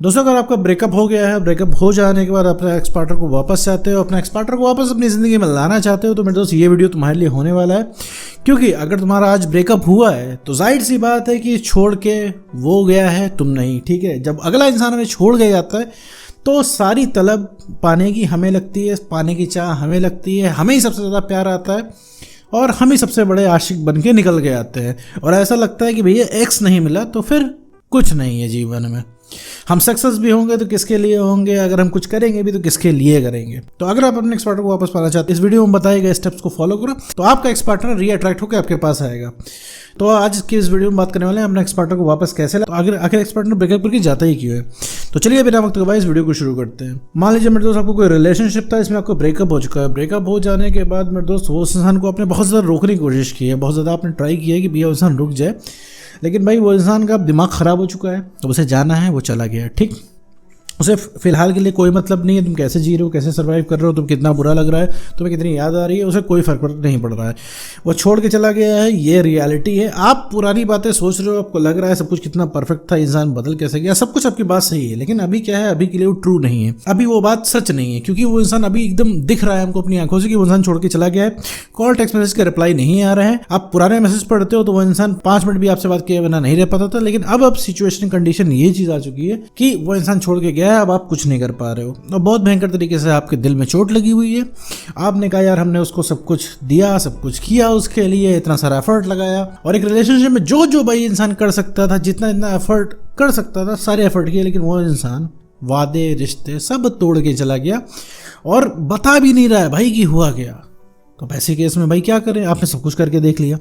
दोस्तों, अगर आपका ब्रेकअप हो गया है, ब्रेकअप हो जाने के बाद अपने एक्स पार्टनर को वापस चाहते हो, अपने एक्स पार्टनर को वापस अपनी ज़िंदगी में लाना चाहते हो, तो मेरे दोस्त ये वीडियो तुम्हारे लिए होने वाला है। क्योंकि अगर तुम्हारा आज ब्रेकअप हुआ है तो जाहिर सी बात है कि छोड़ के वो गया है, तुम नहीं। ठीक है, जब अगला इंसान हमें छोड़ के जाता है तो सारी तलब पाने की हमें लगती है, पाने की चाह हमें लगती है, हमें ही सबसे ज़्यादा प्यार आता है और हम ही सबसे बड़े आशिक बन के निकल के आते हैं। और ऐसा लगता है कि भैया एक्स नहीं मिला तो फिर कुछ नहीं है जीवन में। हम सक्सेस भी होंगे तो किसके लिए होंगे, अगर हम कुछ करेंगे भी तो किसके लिए करेंगे। तो अगर आप अपने एक्स पार्टनर को वापस पाना चाहते हैं, इस वीडियो में बताए गए स्टेप्स को फॉलो करो तो आपका एक्स पार्टनर रीअट्रैक्ट होकर आपके पास आएगा। तो आज की इस वीडियो में बात करने वाले हैं अपने एक्स पार्टनर को वापस कैसे ला। तो आखिर एक्स पार्टनर ब्रेकअप करके जाता ही क्यों है। तो चलिए बिना वक्त गवाए इस वीडियो को शुरू करते हैं। मान लीजिए मेरे दोस्त, आपको कोई रिलेशनशिप था, इसमें आपको ब्रेकअप हो चुका है। ब्रेकअप हो जाने के बाद मेरे दोस्त वो इंसान को आपने बहुत ज़्यादा रोकने की कोशिश की है, बहुत ज़्यादा आपने ट्राई किया है कि भैया इंसान रुक जाए, लेकिन भाई वो इंसान का दिमाग ख़राब हो चुका है, तो उसे जाना है, वो चला गया। ठीक, उसे फिलहाल के लिए कोई मतलब नहीं है तुम कैसे जी रहे हो, कैसे सर्वाइव कर रहे हो, तुम कितना बुरा लग रहा है, तुम्हें कितनी याद आ रही है, उसे कोई फर्क नहीं पड़ रहा है। वो छोड़ के चला गया है, ये रियलिटी है। आप पुरानी बातें सोच रहे हो, आपको लग रहा है सब कुछ कितना परफेक्ट था, इंसान बदल कैसे गया, सब कुछ आपकी बात सही है, लेकिन अभी क्या है, अभी के लिए वो ट्रू नहीं है, अभी वो बात सच नहीं है। क्योंकि वो इंसान अभी एकदम दिख रहा है हमको अपनी आंखों से कि वो इंसान छोड़ के चला गया है। कॉल टेक्स्ट मैसेज का रिप्लाई नहीं आ रहा है। आप पुराने मैसेज पढ़ते हो तो वो इंसान 5 मिनट भी आपसे बात किए बिना नहीं रह पाता था, लेकिन अब सिचुएशन कंडीशन ये चीज़ आ चुकी है कि वो इंसान छोड़ के गया है, अब आप कुछ नहीं कर पा रहे हो और बहुत भयंकर तरीके से आपके दिल में चोट लगी हुई है। आपने कहा यार हमने उसको सब कुछ दिया, सब कुछ किया, उसके लिए इतना सारा एफर्ट लगाया, और एक रिलेशनशिप में जो भाई इंसान कर सकता था, जितना एफर्ट कर सकता था सारे एफर्ट किए, लेकिन वो इंसान वादे रिश्ते सब तोड़ के चला गया और बता भी नहीं रहा है भाई कि हुआ क्या। तो ऐसे केस में भाई क्या करें। आपने सब कुछ करके देख लिया,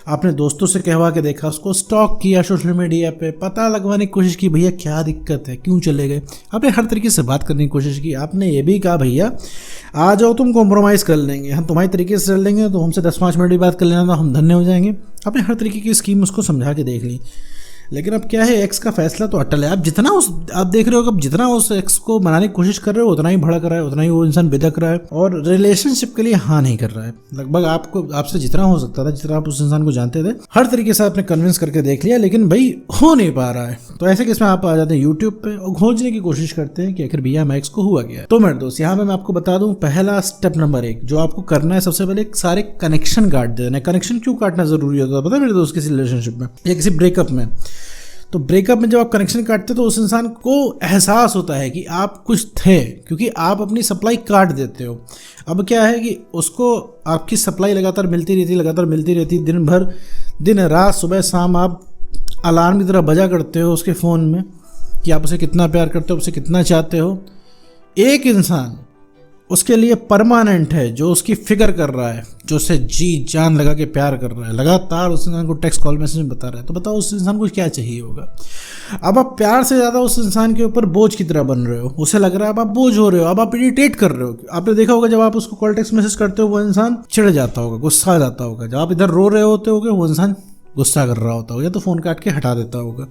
आपने दोस्तों से कहवा के देखा, उसको स्टॉक किया सोशल मीडिया पे, पता लगवाने की कोशिश की भैया क्या दिक्कत है, क्यों चले गए। आपने हर तरीके से बात करने की कोशिश की। आपने ये भी कहा भैया आ जाओ तुम कॉम्प्रोमाइज़ कर लेंगे, हम तुम्हारी तरीके से चल लेंगे, तो हमसे 10-5 मिनट भी बात कर लेना तो हम धन्य हो जाएंगे। आपने हर तरीके की स्कीम उसको समझा के देख ली, लेकिन अब क्या है, एक्स का फैसला तो अटल है। आप देख रहे हो कि जितना उस एक्स को मनाने की कोशिश कर रहे हो उतना ही भड़क रहा है, उतना ही वो इंसान बिदक रहा है और रिलेशनशिप के लिए हाँ नहीं कर रहा है। लगभग आपसे जितना हो सकता था, जितना आप उस इंसान को जानते थे, हर तरीके से आपने कन्विंस करके देख लिया, लेकिन भाई हो नहीं पा रहा है। तो ऐसे केस में आप आ जाते हैं यूट्यूब पे और खोजने की कोशिश करते हैं कि आखिर भैया एक्स को हुआ गया। तो मेरे दोस्त, यहाँ पे मैं आपको बता दूं, पहला स्टेप नंबर 1 जो आपको करना है, सबसे पहले सारे कनेक्शन काट देना है। कनेक्शन क्यों काटना जरूरी होता है पता है मेरे दोस्त, किसी रिलेशनशिप में या किसी ब्रेकअप में। तो ब्रेकअप में जब आप कनेक्शन काटते तो उस इंसान को एहसास होता है कि आप कुछ थे, क्योंकि आप अपनी सप्लाई काट देते हो। अब क्या है कि उसको आपकी सप्लाई लगातार मिलती रहती, दिन भर, दिन रात, सुबह शाम आप अलार्म की तरह बजा करते हो उसके फ़ोन में कि आप उसे कितना प्यार करते हो, उसे कितना चाहते हो। एक इंसान उसके लिए परमानेंट है, जो उसकी फिक्र कर रहा है, जो उसे जी जान लगा के प्यार कर रहा है, लगातार उस इंसान को टेक्स्ट कॉल मैसेज में बता रहा है। तो बताओ उस इंसान को क्या चाहिए होगा। अब आप प्यार से ज़्यादा उस इंसान के ऊपर बोझ की तरह बन रहे हो, उसे लग रहा है अब आप बोझ हो रहे हो, अब आप इरिटेट कर रहे हो। आपने देखा होगा जब आप उसको कॉल टेक्स्ट मैसेज करते हो वो इंसान चिढ़ जाता होगा, गुस्सा आ जाता होगा। जब आप इधर रो रहे होते होगे वो इंसान गुस्सा कर रहा होता होगा, या तो फ़ोन काट के हटा देता होगा,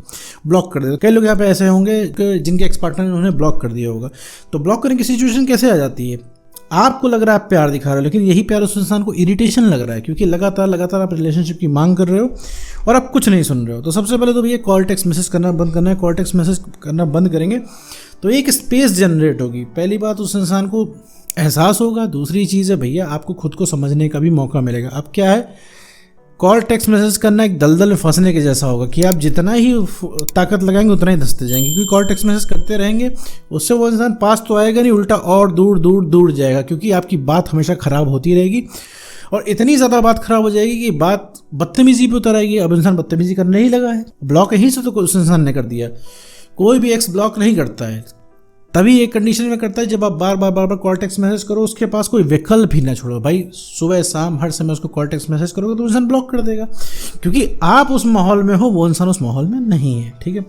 ब्लॉक कर देता। कई लोग यहाँ पे ऐसे होंगे कि जिनके एक्स पार्टनर ने उन्हें ब्लॉक कर दिया होगा। तो ब्लॉक करने की सिचुएशन कैसे आ जाती है, आपको लग रहा है आप प्यार दिखा रहे हो, लेकिन यही प्यार उस इंसान को इरिटेशन लग रहा है, क्योंकि लगातार आप रिलेशनशिप की मांग कर रहे हो और आप कुछ नहीं सुन रहे हो। तो सबसे पहले तो भैया कॉल टेक्स्ट मैसेज करना बंद करना है। कॉल टेक्स्ट मैसेज करना बंद करेंगे तो एक स्पेस जनरेट होगी। पहली बात, उस इंसान को एहसास होगा। दूसरी चीज़ है भैया आपको खुद को समझने का भी मौका मिलेगा। अब क्या है, कॉल टेक्स्ट मैसेज करना एक दलदल में फंसने के जैसा होगा कि आप जितना ही ताकत लगाएंगे उतना ही धंसते जाएंगे, क्योंकि कॉल टेक्स्ट मैसेज करते रहेंगे, उससे वो इंसान पास तो आएगा नहीं, उल्टा और दूर जाएगा, क्योंकि आपकी बात हमेशा ख़राब होती रहेगी और इतनी ज़्यादा बात ख़राब हो जाएगी कि बात बदतमीजी पे उतर आएगी। अब इंसान बदतमीजी करने ही लगा है, ब्लॉक यहीं से तो उस इंसान ने कर दिया। कोई भी एक्स ब्लॉक नहीं करता है, तभी एक कंडीशन में करता है जब आप बार कॉल टेक्स्ट मैसेज करो, उसके पास कोई विकल्प ही ना छोड़ो। भाई सुबह शाम हर समय उसको कॉल टेक्स्ट मैसेज करोगे तो इंसान ब्लॉक कर देगा, क्योंकि आप उस माहौल में हो, वो इंसान उस माहौल में नहीं है। ठीक है,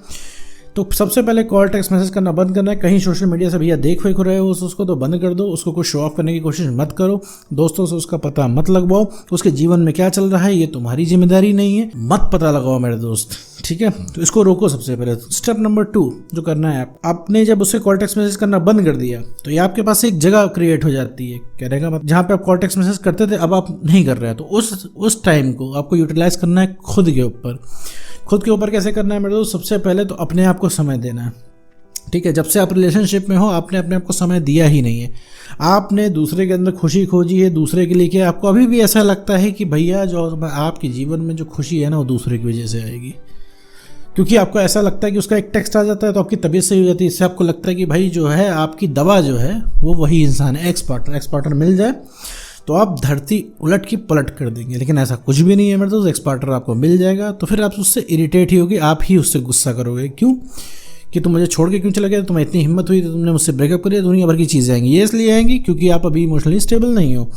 तो सबसे पहले कॉल टेक्स्ट मैसेज करना बंद करना है। कहीं सोशल मीडिया से भैया देख वेख रहे हो उसको तो बंद कर दो। उसको कुछ शो ऑफ करने की कोशिश मत करो, दोस्तों से उसका पता मत लगवाओ, उसके जीवन में क्या चल रहा है ये तुम्हारी जिम्मेदारी नहीं है, मत पता लगाओ मेरे दोस्त। ठीक है, तो इसको रोको सबसे पहले। स्टेप नंबर 2 जो करना है, आपने जब उससे कॉल टेक्स्ट मैसेज करना बंद कर दिया तो ये आपके पास एक जगह क्रिएट हो जाती है, कहने का मतलब जहाँ पे आप कॉल टेक्स्ट मैसेज करते थे अब आप नहीं कर रहे हैं। तो उस टाइम को आपको यूटिलाइज करना है खुद के ऊपर। कैसे करना है मेरे दोस्त, सबसे पहले तो अपने आप को समय देना है। ठीक है, जब से आप रिलेशनशिप में हो आपने अपने आप को समय दिया ही नहीं है, आपने दूसरे के अंदर खुशी खोजी है, दूसरे के लिए किया। आपको अभी भी ऐसा लगता है कि भैया जो आपके जीवन में जो खुशी है ना वो दूसरे की वजह से आएगी, क्योंकि आपको ऐसा लगता है कि उसका एक टेक्स्ट आ जाता है तो आपकी तबीयत सही हो जाती है। इससे आपको लगता है कि भाई जो है आपकी दवा जो है वो वही इंसान है। एक्स पार्टनर मिल जाए तो आप धरती उलट की पलट कर देंगे, लेकिन ऐसा कुछ भी नहीं है मेरे दोस्त। एक्स पार्टनर आपको मिल जाएगा तो फिर आप उससे इरिटेट ही होगी, आप ही उससे गुस्सा करोगे, क्यों कि तुम मुझे छोड़ के क्यों चला गया, तुम्हें इतनी हिम्मत हुई तो तुमने मुझसे ब्रेकअप कर दिया। दुनिया भर की चीज़ें आएंगी, ये इसलिए आएंगी क्योंकि आप अभी इमोशनली स्टेबल नहीं हो।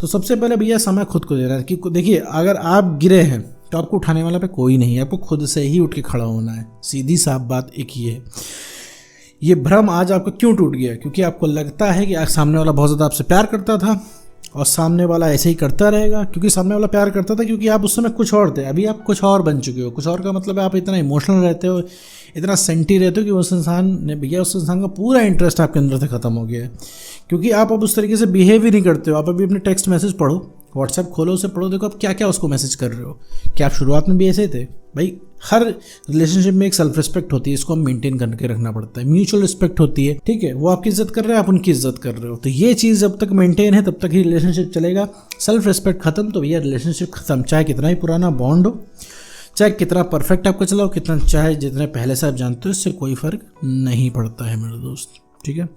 तो सबसे पहले भैया समय खुद को देना है कि देखिए अगर आप गिरे हैं तो आपको उठाने वाला पे कोई नहीं है, आपको खुद से ही उठ के खड़ा होना है। सीधी साफ बात एक ही है। ये भ्रम आज आपको क्यों टूट गया, क्योंकि आपको लगता है कि सामने वाला बहुत ज़्यादा आपसे प्यार करता था और सामने वाला ऐसे ही करता रहेगा, क्योंकि सामने वाला प्यार करता था क्योंकि आप उस समय कुछ और थे। अभी आप कुछ और बन चुके हो। कुछ और का मतलब है आप इतना इमोशनल रहते हो, इतना सेंटी रहते हो कि उस इंसान ने भैया उस इंसान का पूरा इंटरेस्ट आपके अंदर से ख़त्म हो गया है, क्योंकि आप अब उस तरीके से बिहेव ही नहीं करते हो। आप अभी अपने टेक्स्ट मैसेज पढ़ो, व्हाट्सएप खोलो, उसे पढ़ो, देखो आप क्या क्या उसको मैसेज कर रहे हो। क्या आप शुरुआत में भी ऐसे थे? भाई हर रिलेशनशिप में एक सेल्फ रिस्पेक्ट होती है, इसको हम मेंटेन करके रखना पड़ता है। म्यूचुअल रिस्पेक्ट होती है, ठीक है, वो आपकी इज्जत कर रहे हैं, आप उनकी इज्जत कर रहे हो, तो ये चीज़ जब तक मेंटेन है तब तक ही रिलेशनशिप चलेगा। सेल्फ रिस्पेक्ट खत्म तो भैया रिलेशनशिप खत्म, चाहे कितना ही पुराना बॉन्ड हो, चाहे कितना परफेक्ट आपका चला हो, कितना चाहे जितने पहले से आप जानते हो, इससे कोई फर्क नहीं पड़ता है मेरे दोस्त, ठीक है।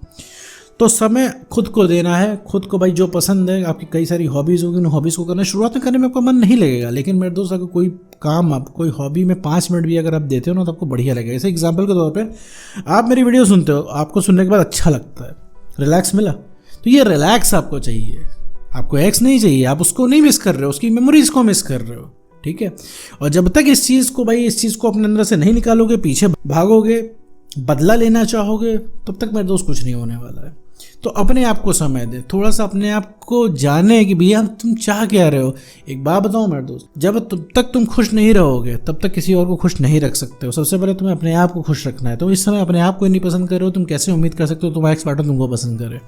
तो समय खुद को देना है, खुद को भाई जो पसंद है। आपकी कई सारी हॉबीज़ होगी, उन हॉबीज़ को करना। शुरुआत में करने में आपका मन नहीं लगेगा, लेकिन मेरे दोस्त अगर कोई काम आप कोई हॉबी में 5 मिनट भी अगर आप देते हो ना तो आपको बढ़िया लगेगा। जैसे एग्जांपल के तौर पे आप मेरी वीडियो सुनते हो, आपको सुनने के बाद अच्छा लगता है, रिलैक्स मिला, तो ये रिलैक्स आपको चाहिए, आपको एक्स नहीं चाहिए। आप उसको नहीं मिस कर रहे हो, उसकी मेमोरीज को मिस कर रहे हो, ठीक है। और जब तक इस चीज़ को अपने अंदर से नहीं निकालोगे, पीछे भागोगे, बदला लेना चाहोगे, तब तक मेरे दोस्त कुछ नहीं होने वाला है। तो अपने आप को समय दे, थोड़ा सा अपने आप को जाने कि भैया तुम चाह क्या रहे हो। एक बात बताओ मेरे दोस्त, जब तक तुम खुश नहीं रहोगे तब तक किसी और को खुश नहीं रख सकते हो। सबसे पहले तुम्हें अपने आप को खुश रखना है। तो इस समय अपने आप को नहीं पसंद कर रहे हो, तुम कैसे उम्मीद कर सकते हो तुम्हारा एक्स पार्टनर तुमको पसंद करे।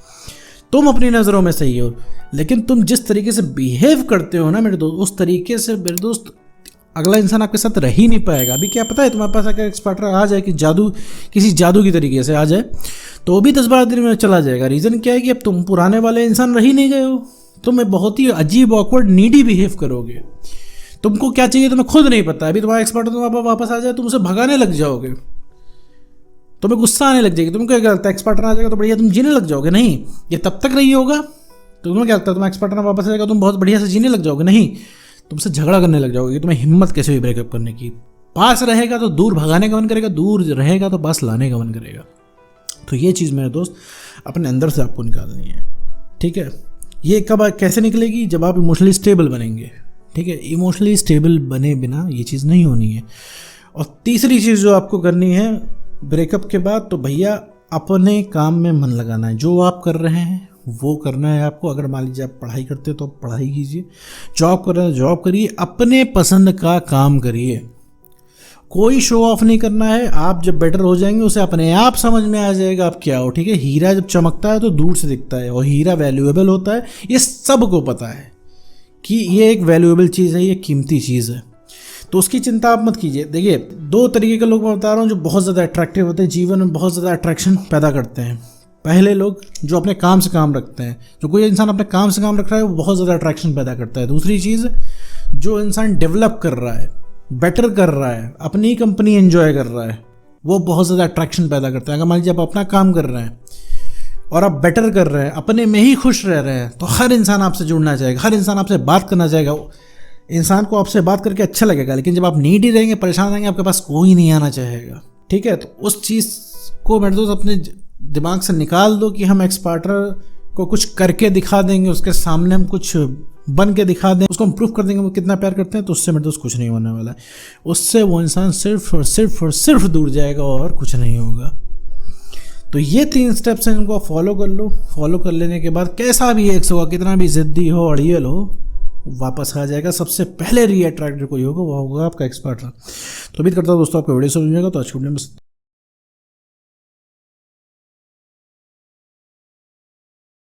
तुम अपनी नज़रों में सही हो, लेकिन तुम जिस तरीके से बिहेव करते हो ना मेरे दोस्त, उस तरीके से मेरे दोस्त अगला इंसान आपके साथ रह ही नहीं पाएगा। अभी क्या पता है, तुम्हारे पास अगर एक्स पार्टनर आ जाए कि किसी जादू की तरीके से आ जाए तो भी 10-12 दिन में चला जाएगा। रीज़न क्या है कि अब तुम पुराने वाले इंसान रह ही नहीं गए हो, तुम बहुत ही अजीब, ऑकवर्ड, नीडी बिहेव करोगे। तुमको क्या चाहिए तुम्हें खुद नहीं पता। अभी तुम्हारा एक्स पार्टनर वापस आ जाए, तुम उसे भगाने लग जाओगे, तुम्हें गुस्सा आने लग जाएगी। तुमको क्या लगता है एक्स पार्टनर आ जाएगा तो बढ़िया तुम जीने लग जाओगे? नहीं, ये तब तक नहीं होगा। तो तुम्हें क्या लगता है तुम्हारा एक्स पार्टनर वापस आ जाएगा तुम बहुत बढ़िया से जीने लग जाओगे? नहीं, तुमसे झगड़ा करने लग जाओगे। तुम्हें हिम्मत कैसे हुई ब्रेकअप करने की? पास रहेगा तो दूर भगाने का मन करेगा, दूर रहेगा तो पास लाने का मन करेगा। तो ये चीज़ मेरे दोस्त अपने अंदर से आपको निकालनी है, ठीक है। ये कब कैसे निकलेगी? जब आप इमोशनली स्टेबल बनेंगे, ठीक है। इमोशनली स्टेबल बने बिना ये चीज़ नहीं होनी है। और तीसरी चीज़ जो आपको करनी है ब्रेकअप के बाद, तो भैया अपने काम में मन लगाना है। जो आप कर रहे हैं वो करना है आपको। अगर मान लीजिए आप पढ़ाई करते हो तो पढ़ाई कीजिए, जॉब कर रहे हैं जॉब करिए, अपने पसंद का काम करिए। कोई शो ऑफ नहीं करना है। आप जब बेटर हो जाएंगे उसे अपने आप समझ में आ जाएगा आप क्या हो, ठीक है। हीरा जब चमकता है तो दूर से दिखता है, और हीरा वैल्यूएबल होता है, ये सबको पता है कि ये एक वैल्यूएबल चीज़ है, ये कीमती चीज़ है। तो उसकी चिंता आप मत कीजिए। देखिए 2 तरीके के लोग मैं बता रहा हूँ जो बहुत ज़्यादा अट्रैक्टिव होते हैं, जीवन में बहुत ज़्यादा अट्रैक्शन पैदा करते हैं। पहले लोग जो अपने काम से काम रखते हैं, जो कोई इंसान अपने काम से काम रख रहा है वो बहुत ज़्यादा अट्रैक्शन पैदा करता है। दूसरी चीज़, जो इंसान डेवलप कर रहा है, बेटर कर रहा है, अपनी कंपनी एंजॉय कर रहा है, वो बहुत ज़्यादा अट्रैक्शन पैदा करता है। अगर मान लीजिए आप अपना काम कर रहे हैं और आप बेटर कर रहे हैं, अपने में ही खुश रह रहे हैं, तो हर इंसान आपसे जुड़ना चाहेगा, हर इंसान आपसे बात करना चाहेगा। इंसान को आपसे बात करके अच्छा लगेगा। लेकिन जब आप नीडी रहेंगे, परेशान रहेंगे, आपके पास कोई नहीं आना चाहेगा, ठीक है। तो उस चीज़ को मेरे दोस्त अपने दिमाग से निकाल दो कि हम एक्स पार्टनर को कुछ करके दिखा देंगे, उसके सामने हम कुछ बन के दिखा दें, उसको हम प्रूफ कर देंगे वो कितना प्यार करते हैं, तो उससे मेरे दोस्त कुछ नहीं होने वाला है। उससे वो इंसान सिर्फ और सिर्फ और सिर्फ दूर जाएगा और कुछ नहीं होगा। तो ये 3 स्टेप्स हैं, इनको फॉलो कर लो। फॉलो कर लेने के बाद कैसा भी एक्स होगा, कितना भी जिद्दी हो, अड़ियल हो, वापस आ जाएगा। सबसे पहले रीअट्रैक्टेड कोई होगा वो होगा आपका एक्स पार्टनर। तो उम्मीद करता हूँ दोस्तों आपको वीडियो समझ में आएगा। तो आज की वीडियो में